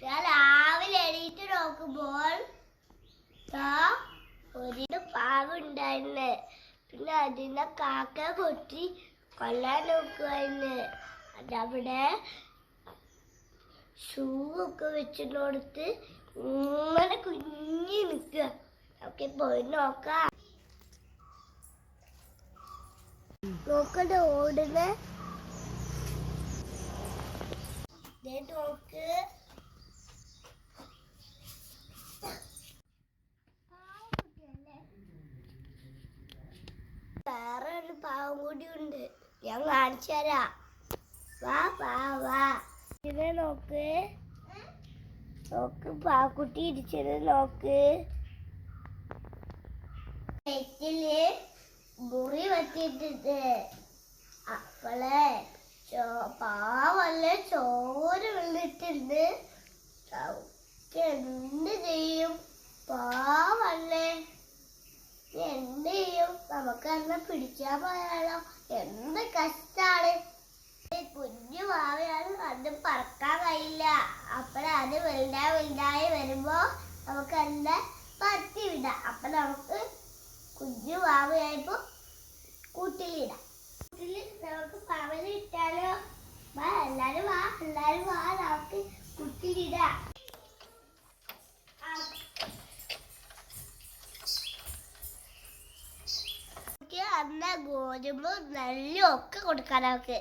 ഞാൻ രാവിലെ എണീറ്റ് നോക്കുമ്പോൾ ഒരു പാവുണ്ടായിരുന്നു. പിന്നെ അതിനെ കാക്ക കൊത്തി കൊല്ലാൻ നോക്കുവായിരുന്നു. അതവിടെ ഷൂ ഒക്കെ വെച്ചിടത്ത് ഇങ്ങനെ കുഞ്ഞി നിൽക്കുക. നമുക്ക് പോയി നോക്കാം. നോക്കണ്ട ഓടുന്ന നോക്ക്. വേറെ ഒരു പാവം കൂടി ഉണ്ട്, ഞാൻ കാണിച്ചു തരാം. വാ വാ വാ. ഇത് നോക്ക് നോക്ക്, പാക്കുട്ടി ഇരിച്ചത് നോക്ക്. നെറ്റില് മുറി പറ്റിയിട്ടുണ്ട്. അപ്പളെ പാവല്ല ചോര വീണിട്ടുണ്ട്. എന്ത് ചെയ്യും? പാവല്ലേ, എന്ത് ചെയ്യും? നമുക്ക് എന്നെ പിടിക്കാൻ പോയാലോ? എന്ത് കഷ്ടാണ്. കുഞ്ഞു പാവയാണ്, അത് പറക്കാൻ കഴിയില്ല. അപ്പോഴത് വലുതായി വരുമ്പോ നമുക്ക് എന്നെ പറ്റി വിടാം. അപ്പൊ നമുക്ക് കുഞ്ഞു പാവയായപ്പോ കൂട്ടിലിടാം. കൂട്ടില് നമുക്ക് പാവനെ ഇട്ടാലോ? വാ എല്ലാരും വാ, നമുക്ക് കുട്ടിലിടാം. അന്ന ഗോതമ്പ് നെല്ലും ഒക്കെ കൊടുക്കാൻ നമുക്ക്.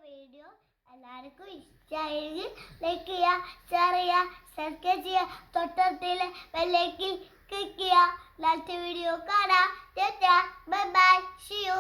വീഡിയോ എല്ലാവർക്കും ഇഷ്ടമായെങ്കിൽ ലൈക്ക് ചെയ്യുക, ഷെയർ ചെയ്യുക, സബ്സ്ക്രൈബ് ചെയ്യുക, തൊട്ടടുത്തുള്ള ബെല്ലൈക്കൻ ക്ലിക്ക് ചെയ്യുക. ലാസ്റ്റ് വീഡിയോ കാണാം. Bye bye, see U.